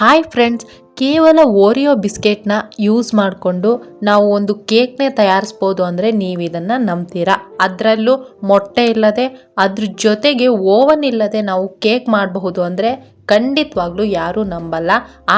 Hi friends, ಕೇವಲ Oreo ಬಿಸ್ಕೆಟ್ನ use ಮಾಡಿಕೊಂಡು ನಾವು ಒಂದು ಕೇಕ್ನೇ ತಯಾರಿಸ್ಬೋದು ಅಂದರೆ ನೀವು ಇದನ್ನು ನಂಬ್ತೀರಾ? ಅದರಲ್ಲೂ ಮೊಟ್ಟೆ ಇಲ್ಲದೆ ಅದ್ರ ಜೊತೆಗೆ ಓವನ್ ಇಲ್ಲದೆ ನಾವು ಕೇಕ್ ಮಾಡಬಹುದು ಅಂದರೆ ಖಂಡಿತವಾಗ್ಲೂ ಯಾರೂ ನಂಬಲ್ಲ.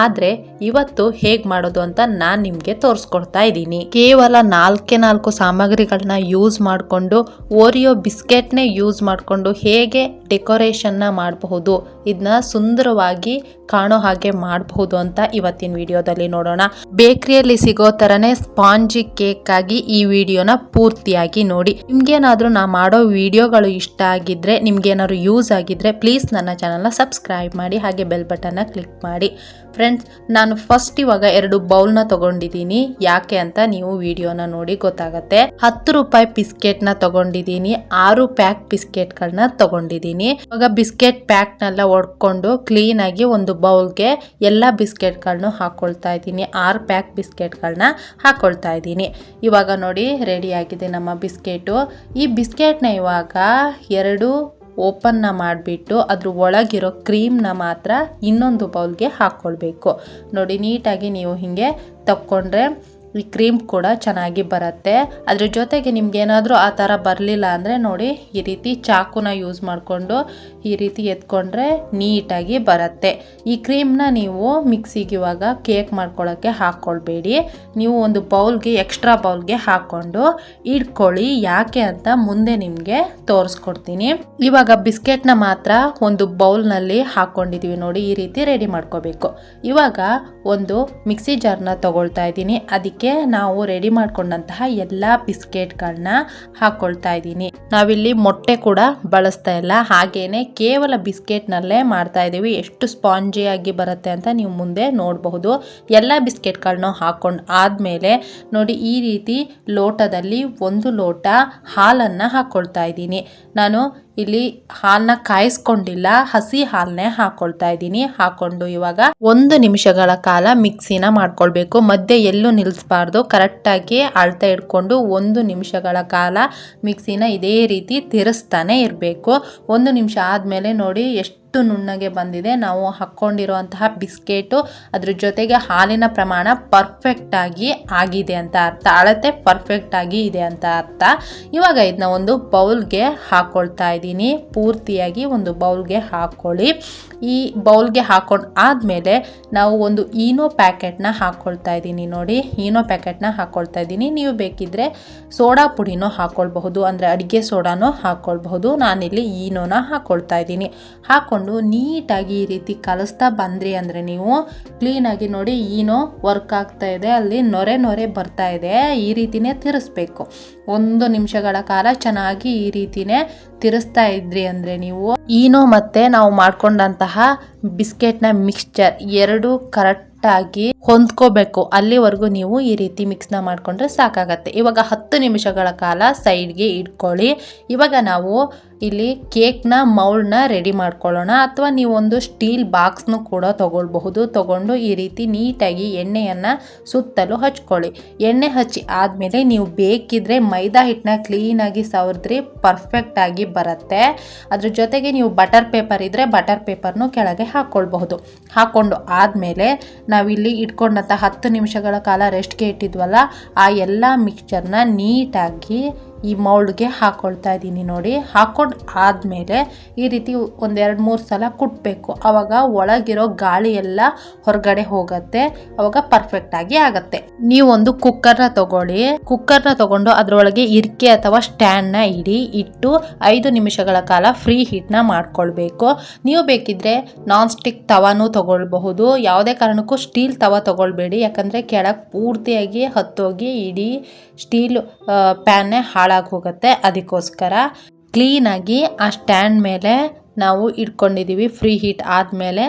ಆದರೆ ಇವತ್ತು ಹೇಗೆ ಮಾಡೋದು ಅಂತ ನಾನು ನಿಮಗೆ ತೋರಿಸ್ಕೊಡ್ತಾ ಇದ್ದೀನಿ. ಕೇವಲ ನಾಲ್ಕು ಸಾಮಗ್ರಿಗಳನ್ನ ಯೂಸ್ ಮಾಡಿಕೊಂಡು ಓರಿಯೋ ಬಿಸ್ಕೆಟ್ನೇ ಯೂಸ್ ಮಾಡಿಕೊಂಡು ಹೇಗೆ ಡೆಕೋರೇಷನ್ನ ಮಾಡಬಹುದು, ಇದನ್ನ ಸುಂದರವಾಗಿ ಕಾಣೋ ಹಾಗೆ ಮಾಡಬಹುದು ಅಂತ ಇವತ್ತಿನ ವಿಡಿಯೋದಲ್ಲಿ ನೋಡೋಣ. ಬೇಕರಿಯಲ್ಲಿ ಸಿಗೋ ಥರನೇ ಸ್ಪಾಂಜಿ ಕೇಕ್ ಆಗಿ ಈ ವಿಡಿಯೋನ ಪೂರ್ತಿಯಾಗಿ ನೋಡಿ. ನಿಮ್ಗೇನಾದರೂ ನಾ ಮಾಡೋ ವಿಡಿಯೋಗಳು ಇಷ್ಟ ಆಗಿದ್ರೆ, ನಿಮ್ಗೇನಾದ್ರು ಯೂಸ್ ಆಗಿದ್ರೆ ಪ್ಲೀಸ್ ನನ್ನ ಚಾನಲ್ನ ಸಬ್ಸ್ಕ್ರೈಬ್ ಮಾಡಿ, ಹಾಗೆ ಬೆಲ್ ಬಟನ್ನ ಕ್ಲಿಕ್ ಮಾಡಿ. ಫ್ರೆಂಡ್ಸ್, ನಾನು ಫಸ್ಟ್ ಇವಾಗ 2 ಬೌಲ್ನ ತಗೊಂಡಿದ್ದೀನಿ. ಯಾಕೆ ಅಂತ ನೀವು ವಿಡಿಯೋನ ನೋಡಿ ಗೊತ್ತಾಗತ್ತೆ. 10 ರೂಪಾಯಿ ಬಿಸ್ಕೆಟ್ನ ತಗೊಂಡಿದ್ದೀನಿ. 6 ಪ್ಯಾಕ್ ಬಿಸ್ಕೆಟ್ಗಳನ್ನ ತಗೊಂಡಿದ್ದೀನಿ. ಇವಾಗ ಬಿಸ್ಕೆಟ್ ಪ್ಯಾಕ್ನೆಲ್ಲ ಒಡ್ಕೊಂಡು ಕ್ಲೀನ್ ಆಗಿ ಒಂದು ಬೌಲ್ಗೆ ಎಲ್ಲ ಬಿಸ್ಕೆಟ್ಗಳನ್ನ ಹಾಕೊಳ್ತಾ ಇದ್ದೀನಿ. 6 ಪ್ಯಾಕ್ ಬಿಸ್ಕೆಟ್ಗಳನ್ನ ಹಾಕೊಳ್ತಾ ಇದ್ದೀನಿ. ಇವಾಗ ನೋಡಿ ರೆಡಿ ಆಗಿದೆ ನಮ್ಮ ಬಿಸ್ಕೆಟು. ಈ ಬಿಸ್ಕೆಟ್ನ ಇವಾಗ 2 ಓಪನ್ನ ಮಾಡಿಬಿಟ್ಟು ಅದ್ರ ಒಳಗಿರೋ ಕ್ರೀಮ್ನ ಮಾತ್ರ ಇನ್ನೊಂದು ಬೌಲ್ಗೆ ಹಾಕ್ಕೊಳ್ಬೇಕು. ನೋಡಿ, ನೀಟಾಗಿ ನೀವು ಹೀಗೆ ತಕ್ಕೊಂಡ್ರೆ ಈ ಕ್ರೀಮ್ ಕೂಡ ಚೆನ್ನಾಗಿ ಬರುತ್ತೆ. ಅದ್ರ ಜೊತೆಗೆ ನಿಮ್ಗೇನಾದರೂ ಆ ಥರ ಬರಲಿಲ್ಲ ಅಂದರೆ ನೋಡಿ, ಈ ರೀತಿ ಚಾಕುನ ಯೂಸ್ ಮಾಡಿಕೊಂಡು ಈ ರೀತಿ ಎತ್ಕೊಂಡ್ರೆ ನೀಟಾಗಿ ಬರುತ್ತೆ. ಈ ಕ್ರೀಮ್ನ ನೀವು ಮಿಕ್ಸಿಗೆ ಇವಾಗ ಕೇಕ್ ಮಾಡ್ಕೊಳ್ಳೋಕ್ಕೆ ಹಾಕ್ಕೊಳ್ಬೇಡಿ. ನೀವು ಒಂದು ಬೌಲ್ಗೆ, ಎಕ್ಸ್ಟ್ರಾ ಬೌಲ್ಗೆ ಹಾಕ್ಕೊಂಡು ಇಟ್ಕೊಳ್ಳಿ. ಯಾಕೆ ಅಂತ ಮುಂದೆ ನಿಮಗೆ ತೋರಿಸ್ಕೊಡ್ತೀನಿ. ಇವಾಗ ಬಿಸ್ಕೆಟ್ನ ಮಾತ್ರ ಒಂದು ಬೌಲ್ನಲ್ಲಿ ಹಾಕ್ಕೊಂಡಿದ್ದೀವಿ. ನೋಡಿ, ಈ ರೀತಿ ರೆಡಿ ಮಾಡ್ಕೋಬೇಕು. ಇವಾಗ ಒಂದು ಮಿಕ್ಸಿ ಜಾರ್ನ ತಗೊಳ್ತಾ ಇದ್ದೀನಿ. ಅದಕ್ಕೆ ನಾವು ರೆಡಿ ಮಾಡ್ಕೊಂಡಂತಹ ಎಲ್ಲ ಬಿಸ್ಕೆಟ್ಗಳನ್ನ ಹಾಕೊಳ್ತಾ ಇದ್ದೀನಿ. ನಾವಿಲ್ಲಿ ಮೊಟ್ಟೆ ಕೂಡ ಬಳಸ್ತಾ ಇಲ್ಲ, ಹಾಗೇನೆ ಕೇವಲ ಬಿಸ್ಕೆಟ್ನಲ್ಲೇ ಮಾಡ್ತಾ ಇದ್ದೀವಿ. ಎಷ್ಟು ಸ್ಪಾಂಜಿಯಾಗಿ ಬರುತ್ತೆ ಅಂತ ನೀವು ಮುಂದೆ ನೋಡಬಹುದು. ಎಲ್ಲ ಬಿಸ್ಕೆಟ್ಗಳನ್ನ ಹಾಕೊಂಡು ಆದಮೇಲೆ ನೋಡಿ, ಈ ರೀತಿ ಲೋಟದಲ್ಲಿ 1 ಲೋಟ ಹಾಲನ್ನು ಹಾಕ್ಕೊಳ್ತಾ ಇದ್ದೀನಿ. ನಾನು ಇಲ್ಲಿ ಹಾಲನ್ನ ಕಾಯಿಸ್ಕೊಂಡಿಲ್ಲ, ಹಸಿ ಹಾಲನ್ನೇ ಹಾಕೊಳ್ತಾ ಇದ್ದೀನಿ. ಹಾಕೊಂಡು ಇವಾಗ 1 ನಿಮಿಷಗಳ ಕಾಲ ಮಿಕ್ಸಿನ ಮಾಡ್ಕೊಳ್ಬೇಕು. ಮಧ್ಯೆ ಎಲ್ಲೂ ನಿಲ್ಲಿಸಬಾರ್ದು. ಕರೆಕ್ಟಾಗಿ ಅಳತೆ ಇಟ್ಕೊಂಡು 1 ನಿಮಿಷಗಳ ಕಾಲ ಮಿಕ್ಸಿನ ಇದೇ ರೀತಿ ತಿರುಸ್ತಾನೆ ಇರಬೇಕು. 1 ನಿಮಿಷ ಆದಮೇಲೆ ನೋಡಿ ಎಷ್ಟು ನುಣ್ಣಗೆ ಬಂದಿದೆ. ನಾವು ಹಾಕ್ಕೊಂಡಿರುವಂತಹ ಬಿಸ್ಕೆಟು ಅದ್ರ ಜೊತೆಗೆ ಹಾಲಿನ ಪ್ರಮಾಣ ಪರ್ಫೆಕ್ಟಾಗಿ ಆಗಿದೆ ಅಂತ ಅರ್ಥ. ಅಳತೆ ಪರ್ಫೆಕ್ಟಾಗಿ ಇದೆ ಅಂತ ಅರ್ಥ. ಇವಾಗ ಇದನ್ನ ಒಂದು ಬೌಲ್ಗೆ ಹಾಕ್ಕೊಳ್ತಾ ಇದ್ದೀನಿ. ಪೂರ್ತಿಯಾಗಿ ಒಂದು ಬೌಲ್ಗೆ ಹಾಕ್ಕೊಳ್ಳಿ. ಈ ಬೌಲ್ಗೆ ಹಾಕೊಂಡು ಆದಮೇಲೆ ನಾವು ಒಂದು ಈನೋ ಪ್ಯಾಕೆಟ್ನ ಹಾಕ್ಕೊಳ್ತಾ ಇದ್ದೀನಿ. ನೋಡಿ, ಈನೋ ಪ್ಯಾಕೆಟ್ನ ಹಾಕ್ಕೊಳ್ತಾ ಇದ್ದೀನಿ. ನೀವು ಬೇಕಿದ್ರೆ ಸೋಡಾ ಪುಡಿನೂ ಹಾಕ್ಕೊಳ್ಬಹುದು, ಅಂದರೆ ಅಡುಗೆ ಸೋಡಾನೂ ಹಾಕ್ಕೊಳ್ಬಹುದು. ನಾನಿಲ್ಲಿ ಈನೋನ ಹಾಕ್ಕೊಳ್ತಾ ಇದ್ದೀನಿ. ಹಾಕ್ಕೊಂಡು ನೀಟಾಗಿ ಈ ರೀತಿ ಕಲಿಸ್ತಾ ಬಂದ್ರಿ ಅಂದರೆ ನೀವು ಕ್ಲೀನಾಗಿ ನೋಡಿ, ಈನೋ ವರ್ಕ್ ಆಗ್ತಾ ಇದೆ, ಅಲ್ಲಿ ನೊರೆ ಬರ್ತಾ ಇದೆ. ಈ ರೀತಿನೇ ತಿರ್ಸ್ಬೇಕು. 1 ನಿಮಿಷಗಳ ಕಾಲ ಚೆನ್ನಾಗಿ ಈ ರೀತಿನೇ ತಿರ್ಸ್ತಾ ಇದ್ರಿ ಅಂದರೆ ನೀವು ಈನೋ ಮತ್ತೆ ನಾವು ಮಾಡ್ಕೊಂಡಂತಹ ಬಿಸ್ಕೆಟ್ನ ಮಿಕ್ಸ್ಚರ್ 2 ಕರೆಕ್ಟಾಗಿ ಹೊಂದ್ಕೋಬೇಕು. ಅಲ್ಲಿವರೆಗೂ ನೀವು ಈ ರೀತಿ ಮಿಕ್ಸ್ನ ಮಾಡಿಕೊಂಡ್ರೆ ಸಾಕಾಗತ್ತೆ. ಇವಾಗ 10 ನಿಮಿಷಗಳ ಕಾಲ ಸೈಡ್ಗೆ ಇಟ್ಕೊಳ್ಳಿ. ಇವಾಗ ನಾವು ಇಲ್ಲಿ ಕೇಕ್ನ ಮೌಲ್ಡ್ನ ರೆಡಿ ಮಾಡ್ಕೊಳ್ಳೋಣ. ಅಥವಾ ನೀವು ಒಂದು ಸ್ಟೀಲ್ ಬಾಕ್ಸ್ನು ಕೂಡ ತಗೊಳ್ಬಹುದು. ತಗೊಂಡು ಈ ರೀತಿ ನೀಟಾಗಿ ಎಣ್ಣೆಯನ್ನು ಸುತ್ತಲೂ ಹಚ್ಕೊಳ್ಳಿ. ಎಣ್ಣೆ ಹಚ್ಚಿ ಆದಮೇಲೆ ನೀವು ಬೇಕಿದ್ರೆ ಮೈದಾ ಹಿಟ್ಟನ್ನ ಕ್ಲೀನಾಗಿ ಸವರಿದ್ರಿ ಪರ್ಫೆಕ್ಟಾಗಿ ಬರುತ್ತೆ. ಅದ್ರ ಜೊತೆಗೆ ನೀವು ಬಟರ್ ಪೇಪರ್ ಇದ್ದರೆ ಬಟರ್ ಪೇಪರ್ನು ಕೆಳಗೆ ಹಾಕ್ಕೊಳ್ಬಹುದು. ಹಾಕ್ಕೊಂಡು ಆದಮೇಲೆ ನಾವಿಲ್ಲಿ ಇಟ್ಕೊಂಡಂಥ 10 ನಿಮಿಷಗಳ ಕಾಲ ರೆಸ್ಟ್ಗೆ ಇಟ್ಟಿದ್ವಲ್ಲ, ಆ ಎಲ್ಲ ಮಿಕ್ಸ್ಚರ್ನ ನೀಟಾಗಿ ಈ ಮೌಲ್ಡ್ಗೆ ಹಾಕ್ಕೊಳ್ತಾ ಇದ್ದೀನಿ. ನೋಡಿ, ಹಾಕ್ಕೊಂಡು ಆದಮೇಲೆ ಈ ರೀತಿ 1-2-3 ಸಲ ಕುಟ್ಟಬೇಕು. ಆವಾಗ ಒಳಗಿರೋ ಗಾಳಿ ಎಲ್ಲ ಹೊರಗಡೆ ಹೋಗುತ್ತೆ. ಆವಾಗ ಪರ್ಫೆಕ್ಟಾಗಿ ಆಗುತ್ತೆ. ನೀವು ಒಂದು ಕುಕ್ಕರ್ನ ತಗೊಳ್ಳಿ. ಕುಕ್ಕರ್ನ ತಗೊಂಡು ಅದರೊಳಗೆ ಇರ್ಕೆ ಅಥವಾ ಸ್ಟ್ಯಾಂಡ್ನ ಇಟ್ಟು 5 ನಿಮಿಷಗಳ ಕಾಲ ಫ್ರೀ ಹೀಟ್ನ ಮಾಡ್ಕೊಳ್ಬೇಕು. ನೀವು ಬೇಕಿದ್ರೆ ನಾನ್ ಸ್ಟಿಕ್ ತವಾನೂ ತಗೊಳ್ಬಹುದು. ಯಾವುದೇ ಕಾರಣಕ್ಕೂ ಸ್ಟೀಲ್ ತವ ತಗೊಳ್ಬೇಡಿ, ಯಾಕಂದರೆ ಕೆಳಗೆ ಪೂರ್ತಿಯಾಗಿ ಹತ್ತೋಗಿ ಇಡೀ ಸ್ಟೀಲ್ ಪ್ಯಾನ್ನೇ ಹಾಳಾಗಿ ಹೋಗುತ್ತೆ. ಅದಕ್ಕೋಸ್ಕರ ಕ್ಲೀನಾಗಿ ಆ ಸ್ಟ್ಯಾಂಡ್ ಮೇಲೆ ನಾವು ಇಟ್ಕೊಂಡಿದ್ದೀವಿ. ಫ್ರೀ ಹೀಟ್ ಆದಮೇಲೆ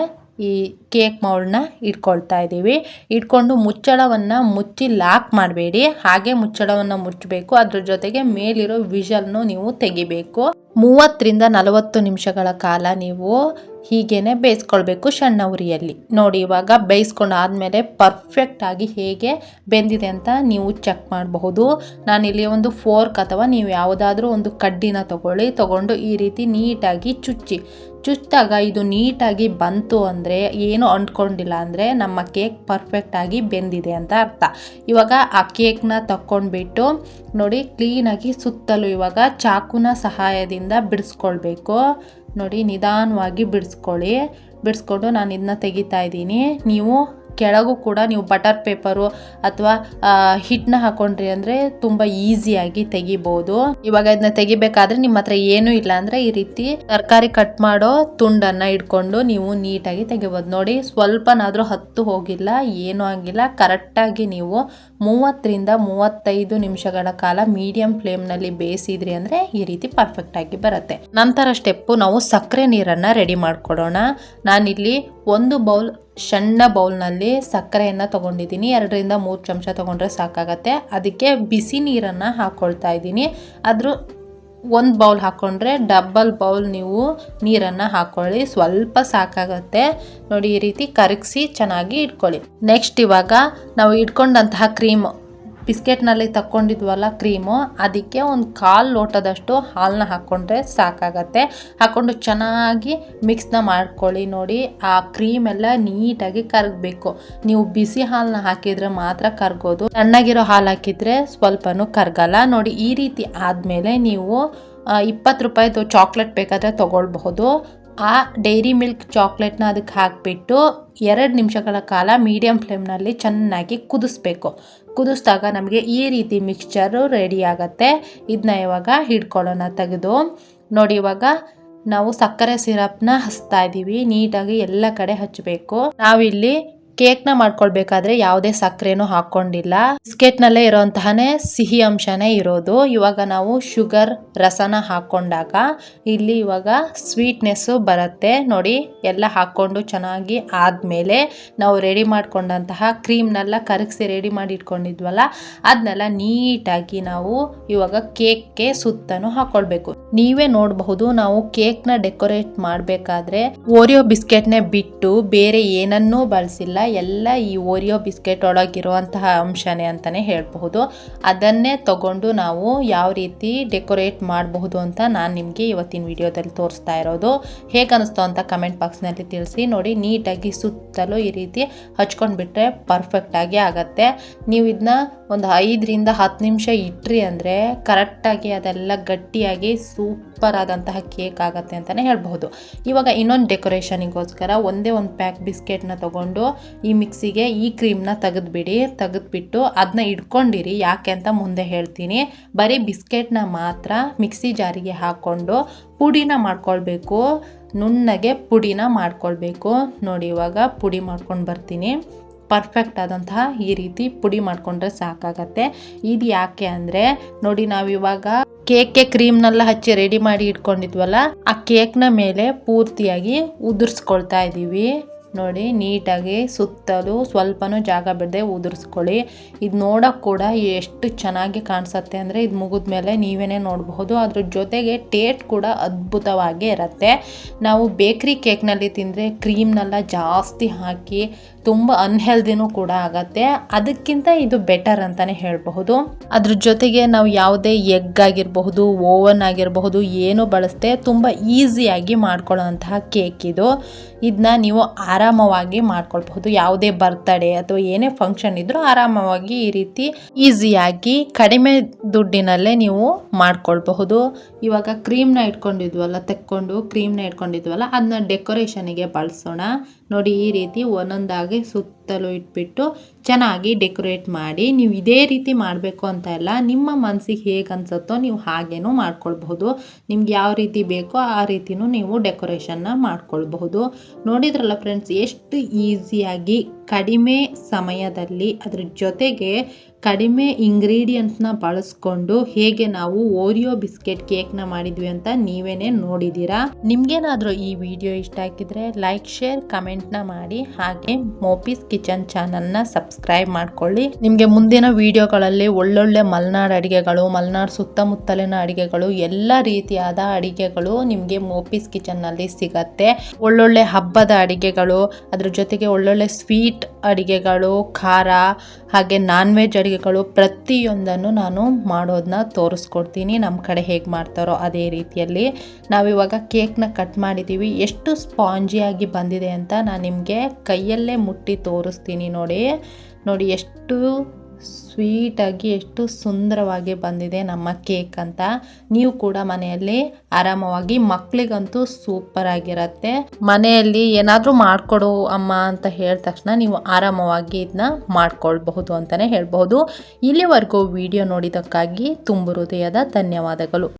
ಈ ಕೇಕ್ ಮೌಲ್ಡ್ನ ಇಟ್ಕೊಳ್ತಾ ಇದ್ದೀವಿ. ಇಟ್ಕೊಂಡು ಮುಚ್ಚಳವನ್ನು ಮುಚ್ಚಿ ಲಾಕ್ ಮಾಡಬೇಡಿ, ಹಾಗೆ ಮುಚ್ಚಳವನ್ನು ಮುಚ್ಚಬೇಕು. ಅದ್ರ ಜೊತೆಗೆ ಮೇಲಿರೋ ವಿಷಲ್ನು ನೀವು ತೆಗಿಬೇಕು. 30ರಿಂದ 40 ನಿಮಿಷಗಳ ಕಾಲ ನೀವು ಹೀಗೇನೆ ಬೇಯಿಸ್ಕೊಳ್ಬೇಕು ಸಣ್ಣ ಉರಿಯಲ್ಲಿ. ನೋಡಿ ಇವಾಗ ಬೇಯಿಸ್ಕೊಂಡಾದ್ಮೇಲೆ ಪರ್ಫೆಕ್ಟಾಗಿ ಹೇಗೆ ಬೆಂದಿದೆ ಅಂತ ನೀವು ಚೆಕ್ ಮಾಡಬಹುದು. ನಾನಿಲ್ಲಿ ಒಂದು ಫೋರ್ಕ್ ಅಥವಾ ನೀವು ಯಾವುದಾದ್ರೂ ಒಂದು ಕಡ್ಡಿನ ತಗೊಂಡು ಈ ರೀತಿ ನೀಟಾಗಿ ಚುಚ್ಚಿದಾಗ ಇದು ನೀಟಾಗಿ ಬಂತು ಅಂದರೆ ಏನು ಅಂಟ್ಕೊಂಡಿಲ್ಲ ಅಂದರೆ ನಮ್ಮ ಕೇಕ್ ಪರ್ಫೆಕ್ಟಾಗಿ ಬೆಂದಿದೆ ಅಂತ ಅರ್ಥ. ಇವಾಗ ಆ ಕೇಕ್ನ ತಕ್ಕೊಂಡ್ಬಿಟ್ಟು ನೋಡಿ ಕ್ಲೀನಾಗಿ ಸುತ್ತಲೂ ಇವಾಗ ಚಾಕುನ ಸಹಾಯದಿಂದ ಬಿಡಿಸ್ಕೊಳ್ಬೇಕು. ನೋಡಿ ನಿಧಾನವಾಗಿ ಬಿಡಿಸ್ಕೊಂಡು ನಾನು ಇದನ್ನ ತೆಗಿತಾ ಇದ್ದೀನಿ. ನೀವು ಕೆಳಗೂ ಕೂಡ ನೀವು ಬಟರ್ ಪೇಪರು ಅಥವಾ ಹಿಟ್ಟನ್ನ ಹಾಕೊಂಡ್ರಿ ಅಂದರೆ ತುಂಬ ಈಸಿಯಾಗಿ ತೆಗಿಬೋದು. ಇವಾಗ ಇದನ್ನ ತೆಗಿಬೇಕಾದ್ರೆ ನಿಮ್ಮ ಹತ್ರ ಏನೂ ಇಲ್ಲ ಅಂದರೆ ಈ ರೀತಿ ತರಕಾರಿ ಕಟ್ ಮಾಡೋ ತುಂಡನ್ನು ಇಟ್ಕೊಂಡು ನೀವು ನೀಟಾಗಿ ತೆಗಿಬೋದು. ನೋಡಿ ಸ್ವಲ್ಪನಾದರೂ ಹತ್ತು ಹೋಗಿಲ್ಲ, ಏನೂ ಆಗಿಲ್ಲ. ಕರೆಕ್ಟಾಗಿ ನೀವು 30ರಿಂದ 35 ನಿಮಿಷಗಳ ಕಾಲ ಮೀಡಿಯಂ ಫ್ಲೇಮ್ನಲ್ಲಿ ಬೇಯಿಸಿದ್ರಿ ಅಂದರೆ ಈ ರೀತಿ ಪರ್ಫೆಕ್ಟಾಗಿ ಬರುತ್ತೆ. ನಂತರ ಸ್ಟೆಪ್ಪು ನಾವು ಸಕ್ಕರೆ ನೀರನ್ನು ರೆಡಿ ಮಾಡ್ಕೊಡೋಣ. ನಾನಿಲ್ಲಿ ಒಂದು ಬೌಲ್ ಸಣ್ಣ ಬೌಲ್ನಲ್ಲಿ ಸಕ್ಕರೆಯನ್ನು ತೊಗೊಂಡಿದ್ದೀನಿ. 2ರಿಂದ 3 ಚಮಚ ತೊಗೊಂಡ್ರೆ ಸಾಕಾಗತ್ತೆ. ಅದಕ್ಕೆ ಬಿಸಿ ನೀರನ್ನು ಹಾಕ್ಕೊಳ್ತಾ ಇದ್ದೀನಿ. ಅದ್ರ ಒಂದು ಬೌಲ್ ಹಾಕ್ಕೊಂಡ್ರೆ ಡಬಲ್ ಬೌಲ್ ನೀವು ನೀರನ್ನು ಹಾಕ್ಕೊಳ್ಳಿ, ಸ್ವಲ್ಪ ಸಾಕಾಗತ್ತೆ. ನೋಡಿ ಈ ರೀತಿ ಕರಗಿಸಿ ಚೆನ್ನಾಗಿ ಇಟ್ಕೊಳ್ಳಿ. ನೆಕ್ಸ್ಟ್ ಇವಾಗ ನಾವು ಇಟ್ಕೊಂಡಂತಹ ಕ್ರೀಮು ಬಿಸ್ಕೆಟ್ನಲ್ಲಿ ತಕ್ಕೊಂಡಿದ್ವಲ್ಲ ಕ್ರೀಮು, ಅದಕ್ಕೆ ಒಂದು 1/4 ಲೋಟದಷ್ಟು ಹಾಲನ್ನ ಹಾಕ್ಕೊಂಡ್ರೆ ಸಾಕಾಗತ್ತೆ. ಹಾಕ್ಕೊಂಡು ಚೆನ್ನಾಗಿ ಮಿಕ್ಸ್ನ ಮಾಡ್ಕೊಳ್ಳಿ. ನೋಡಿ ಆ ಕ್ರೀಮೆಲ್ಲ ನೀಟಾಗಿ ಕರಗಬೇಕು. ನೀವು ಬಿಸಿ ಹಾಲನ್ನ ಹಾಕಿದರೆ ಮಾತ್ರ ಕರಗೋದು, ತಣ್ಣಗಿರೋ ಹಾಲು ಹಾಕಿದರೆ ಸ್ವಲ್ಪನೂ ಕರಗಲ್ಲ. ನೋಡಿ ಈ ರೀತಿ ಆದಮೇಲೆ ನೀವು 20 ರೂಪಾಯಿದು ಚಾಕ್ಲೇಟ್ ಬೇಕಾದರೆ ತೊಗೊಳ್ಬಹುದು. ಆ ಡೈರಿ ಮಿಲ್ಕ್ ಚಾಕ್ಲೇಟ್ನ ಅದಕ್ಕೆ ಹಾಕಿಬಿಟ್ಟು 2 ನಿಮಿಷಗಳ ಕಾಲ ಮೀಡಿಯಂ ಫ್ಲೇಮ್ನಲ್ಲಿ ಚೆನ್ನಾಗಿ ಕುದಿಸ್ದಾಗ ನಮಗೆ ಈ ರೀತಿ ಮಿಕ್ಸ್ಚರು ರೆಡಿ ಆಗುತ್ತೆ. ಇದನ್ನ ಇವಾಗ ಹಿಡ್ಕೊಳ್ಳೋಣ ತೆಗೆದು. ನೋಡಿ ಇವಾಗ ನಾವು ಸಕ್ಕರೆ ಸಿರಪ್ನ ಹಚ್ತಾ ಇದ್ದೀವಿ. ನೀಟಾಗಿ ಎಲ್ಲ ಕಡೆ ಹಚ್ಚಬೇಕು. ನಾವಿಲ್ಲಿ ಕೇಕ್ನ ಮಾಡ್ಕೊಳ್ಬೇಕಾದ್ರೆ ಯಾವುದೇ ಸಕ್ಕರೆನೂ ಹಾಕ್ಕೊಂಡಿಲ್ಲ. ಬಿಸ್ಕೆಟ್ನಲ್ಲೇ ಇರೋಂತಹನೇ ಸಿಹಿ ಅಂಶನೇ ಇರೋದು. ಇವಾಗ ನಾವು ಶುಗರ್ ರಸನ ಹಾಕ್ಕೊಂಡಾಗ ಇಲ್ಲಿ ಇವಾಗ ಸ್ವೀಟ್ನೆಸ್ಸು ಬರುತ್ತೆ. ನೋಡಿ ಎಲ್ಲ ಹಾಕ್ಕೊಂಡು ಚೆನ್ನಾಗಿ ಆದಮೇಲೆ ನಾವು ರೆಡಿ ಮಾಡ್ಕೊಂಡಂತಹ ಕ್ರೀಮ್ನೆಲ್ಲ ಕರಗಿಸಿ ರೆಡಿ ಮಾಡಿ ಇಟ್ಕೊಂಡಿದ್ವಲ್ಲ ಅದನ್ನೆಲ್ಲ ನೀಟಾಗಿ ನಾವು ಇವಾಗ ಕೇಕ್ಗೆ ಸುತ್ತನೂ ಹಾಕ್ಕೊಳ್ಬೇಕು. ನೀವೇ ನೋಡಬಹುದು, ನಾವು ಕೇಕ್ನ ಡೆಕೋರೇಟ್ ಮಾಡಬೇಕಾದ್ರೆ ಓರಿಯೋ ಬಿಸ್ಕೆಟ್ನೇ ಬಿಟ್ಟು ಬೇರೆ ಏನನ್ನೂ ಬಳಸಿಲ್ಲ. ಎಲ್ಲ ಈ ಓರಿಯೋ ಬಿಸ್ಕೆಟ್ ಒಳಗಿರುವಂತಹ ಅಂಶನೇ ಅಂತಾನೆ ಹೇಳಬಹುದು. ಅದನ್ನೇ ತಗೊಂಡು ನಾವು ಯಾವ ರೀತಿ ಡೆಕೋರೇಟ್ ಮಾಡಬಹುದು ಅಂತ ನಾನು ನಿಮಗೆ ಇವತ್ತಿನ ವಿಡಿಯೋದಲ್ಲಿ ತೋರಿಸ್ತಾ ಇರೋದು. ಹೇಗೆ ಅನಿಸ್ತು ಅಂತ ಕಮೆಂಟ್ ಬಾಕ್ಸ್ನಲ್ಲಿ ತಿಳಿಸಿ. ನೋಡಿ ನೀಟಾಗಿ ಸುತ್ತಲೂ ಈ ರೀತಿ ಹಚ್ಕೊಂಡ್ಬಿಟ್ರೆ ಪರ್ಫೆಕ್ಟಾಗಿ ಆಗತ್ತೆ. ನೀವು ಇದನ್ನ ಒಂದು 5ರಿಂದ 10 ನಿಮಿಷ ಇಟ್ರಿ ಅಂದರೆ ಕರೆಕ್ಟಾಗಿ ಅದೆಲ್ಲ ಗಟ್ಟಿಯಾಗಿ ಸೂಪರ್ ಆದಂತಹ ಕೇಕ್ ಆಗುತ್ತೆ ಅಂತಲೇ ಹೇಳ್ಬಹುದು. ಇವಾಗ ಇನ್ನೊಂದು ಡೆಕೋರೇಷನಿಗೋಸ್ಕರ ಒಂದೇ ಒಂದು ಪ್ಯಾಕ್ ಬಿಸ್ಕೆಟ್ನ ತಗೊಂಡು ಈ ಮಿಕ್ಸಿಗೆ ಈ ಕ್ರೀಮ್ನ ತೆಗೆದ್ಬಿಟ್ಟು ಅದನ್ನ ಇಟ್ಕೊಂಡಿರಿ. ಯಾಕೆ ಅಂತ ಮುಂದೆ ಹೇಳ್ತೀನಿ. ಬರೀ ಬಿಸ್ಕೆಟ್ನ ಮಾತ್ರ ಮಿಕ್ಸಿ ಜಾರಿಗೆ ಹಾಕ್ಕೊಂಡು ಪುಡಿನ ಮಾಡ್ಕೊಳ್ಬೇಕು. ನುಣ್ಣಗೆ ಪುಡಿನ ಮಾಡ್ಕೊಳ್ಬೇಕು. ನೋಡಿ ಇವಾಗ ಪುಡಿ ಮಾಡ್ಕೊಂಡು ಬರ್ತೀನಿ. ಪರ್ಫೆಕ್ಟ್ ಆದಂತಹ ಈ ರೀತಿ ಪುಡಿ ಮಾಡಿಕೊಂಡ್ರೆ ಸಾಕಾಗತ್ತೆ. ಇದು ಯಾಕೆ ಅಂದರೆ ನೋಡಿ ನಾವಿವಾಗ ಕೇಕ್ಗೆ ಕ್ರೀಮ್ನೆಲ್ಲ ಹಚ್ಚಿ ರೆಡಿ ಮಾಡಿ ಇಟ್ಕೊಂಡಿದ್ವಲ್ಲ ಆ ಕೇಕ್ನ ಮೇಲೆ ಪೂರ್ತಿಯಾಗಿ ಉದುರಿಸ್ಕೊಳ್ತಾ ಇದ್ದೀವಿ. ನೋಡಿ ನೀಟಾಗಿ ಸುತ್ತಲೂ ಸ್ವಲ್ಪನೂ ಜಾಗ ಬಿಡದೆ ಉದುರಿಸ್ಕೊಳ್ಳಿ. ಇದು ನೋಡೋಕೆ ಕೂಡ ಎಷ್ಟು ಚೆನ್ನಾಗಿ ಕಾಣಿಸುತ್ತೆ ಅಂದರೆ ಇದು ಮುಗಿದ್ಮೇಲೆ ನೀವೇ ನೋಡಬಹುದು. ಅದ್ರ ಜೊತೆಗೆ ಟೇಸ್ಟ್ ಕೂಡ ಅದ್ಭುತವಾಗಿ ಇರುತ್ತೆ. ನಾವು ಬೇಕ್ರಿ ಕೇಕ್ನಲ್ಲಿ ತಿಂದರೆ ಕ್ರೀಮ್ನೆಲ್ಲ ಜಾಸ್ತಿ ಹಾಕಿ ತುಂಬ ಅನ್ಹೆಲ್ದಿನೂ ಕೂಡ ಆಗತ್ತೆ. ಅದಕ್ಕಿಂತ ಇದು ಬೆಟರ್ ಅಂತಲೇ ಹೇಳಬಹುದು. ಅದ್ರ ಜೊತೆಗೆ ನಾವು ಯಾವುದೇ ಎಗ್ ಆಗಿರಬಹುದು, ಓವನ್ ಆಗಿರಬಹುದು ಏನು ಬಳಸದೆ ತುಂಬ ಈಸಿಯಾಗಿ ಮಾಡ್ಕೊಳ್ಳೋಂತಹ ಕೇಕ್ ಇದು. ಇದನ್ನ ನೀವು ಆರಾಮವಾಗಿ ಮಾಡ್ಕೊಳ್ಬಹುದು. ಯಾವುದೇ ಬರ್ತ್ಡೇ ಅಥವಾ ಏನೇ ಫಂಕ್ಷನ್ ಇದ್ರೂ ಆರಾಮವಾಗಿ ಈ ರೀತಿ ಈಸಿಯಾಗಿ ಕಡಿಮೆ ದುಡ್ಡಿನಲ್ಲೇ ನೀವು ಮಾಡ್ಕೊಳ್ಬಹುದು. ಇವಾಗ ಕ್ರೀಮ್ನ ಇಟ್ಕೊಂಡಿದ್ವಲ್ಲ ಅದನ್ನ ಡೆಕೋರೇಷನಿಗೆ ಬಳಸೋಣ. ನೋಡಿ ಈ ರೀತಿ ಒಂದೊಂದಾಗಿ ಸುತ್ತಲೂ ಇಟ್ಬಿಟ್ಟು ಚೆನ್ನಾಗಿ ಡೆಕೋರೇಟ್ ಮಾಡಿ. ನೀವು ಇದೇ ರೀತಿ ಮಾಡಬೇಕು ಅಂತ ಇಲ್ಲ, ನಿಮ್ಮ ಮನಸ್ಸಿಗೆ ಹೇಗೆ ಅನ್ಸುತ್ತೋ ನೀವು ಹಾಗೇನೂ ಮಾಡ್ಕೊಳ್ಬಹುದು. ನಿಮ್ಗೆ ಯಾವ ರೀತಿ ಬೇಕೋ ಆ ರೀತಿನೂ ನೀವು ಡೆಕೋರೇಷನ್ನ ಮಾಡ್ಕೊಳ್ಬಹುದು. ನೋಡಿದ್ರಲ್ಲ ಫ್ರೆಂಡ್ಸ್, ಎಷ್ಟು ಈಸಿಯಾಗಿ ಕಡಿಮೆ ಸಮಯದಲ್ಲಿ ಅದ್ರ ಜೊತೆಗೆ ಕಡಿಮೆ ಇಂಗ್ರೀಡಿಯೆಂಟ್ಸ್ನ ಬಳಸ್ಕೊಂಡು ಹೇಗೆ ನಾವು ಓರಿಯೋ ಬಿಸ್ಕೆಟ್ ಕೇಕ್ನ ಮಾಡಿದ್ವಿ ಅಂತ ನೀವೇನೇ ನೋಡಿದ್ದೀರಾ. ನಿಮ್ಗೇನಾದರೂ ಈ ವಿಡಿಯೋ ಇಷ್ಟ ಆಗಿದ್ರೆ ಲೈಕ್, ಶೇರ್, ಕಮೆಂಟ್ನ ಮಾಡಿ. ಹಾಗೆ ಮೋಪೀಸ್ ಕಿಚನ್ ಚಾನಲ್ನ ಸಬ್ಸ್ಕ್ರೈಬ್ ಮಾಡ್ಕೊಳ್ಳಿ. ನಿಮಗೆ ಮುಂದಿನ ವಿಡಿಯೋಗಳಲ್ಲಿ ಒಳ್ಳೊಳ್ಳೆ ಮಲೆನಾಡು ಅಡುಗೆಗಳು, ಮಲೆನಾಡು ಸುತ್ತಮುತ್ತಲಿನ ಅಡುಗೆಗಳು, ಎಲ್ಲ ರೀತಿಯಾದ ಅಡುಗೆಗಳು ನಿಮಗೆ ಮೋಪೀಸ್ ಕಿಚನ್ನಲ್ಲಿ ಸಿಗತ್ತೆ. ಒಳ್ಳೊಳ್ಳೆ ಹಬ್ಬದ ಅಡುಗೆಗಳು, ಅದ್ರ ಜೊತೆಗೆ ಒಳ್ಳೊಳ್ಳೆ ಸ್ವೀಟ್ ಅಡುಗೆಗಳು, ಖಾರ ಹಾಗೆ ನಾನ್ ವೆಜ್ ಅಡುಗೆಗಳು ಪ್ರತಿಯೊಂದನ್ನು ನಾನು ಮಾಡೋದನ್ನ ತೋರಿಸ್ಕೊಡ್ತೀನಿ. ನಮ್ಮ ಕಡೆ ಹೇಗೆ ಮಾಡ್ತಾರೋ ಅದೇ ರೀತಿಯಲ್ಲಿ. ನಾವಿವಾಗ ಕೇಕ್ನ ಕಟ್ ಮಾಡಿದ್ದೀವಿ. ಎಷ್ಟು ಸ್ಪಾಂಜಿಯಾಗಿ ಬಂದಿದೆ ಅಂತ ನಾನು ನಿಮಗೆ ಕೈಯಲ್ಲೇ ಮುಟ್ಟಿ ತೋರಿಸ್ತೀನಿ. ನೋಡಿ ಎಷ್ಟು ಸ್ವೀಟಾಗಿ, ಎಷ್ಟು ಸುಂದರವಾಗಿ ಬಂದಿದೆ ನಮ್ಮ ಕೇಕ್ ಅಂತ. ನೀವು ಕೂಡ ಮನೆಯಲ್ಲಿ ಆರಾಮವಾಗಿ, ಮಕ್ಕಳಿಗಂತೂ ಸೂಪರ್ ಆಗಿರತ್ತೆ. ಮನೆಯಲ್ಲಿ ಏನಾದರೂ ಮಾಡಿಕೊಡು ಅಮ್ಮ ಅಂತ ಹೇಳಿದ ತಕ್ಷಣ ನೀವು ಆರಾಮವಾಗಿ ಇದನ್ನ ಮಾಡ್ಕೊಳ್ಬಹುದು ಅಂತಲೇ ಹೇಳ್ಬಹುದು. ಇಲ್ಲಿವರೆಗೂ ವಿಡಿಯೋ ನೋಡಿದ್ದಕ್ಕಾಗಿ ತುಂಬ ಹೃದಯದ ಧನ್ಯವಾದಗಳು.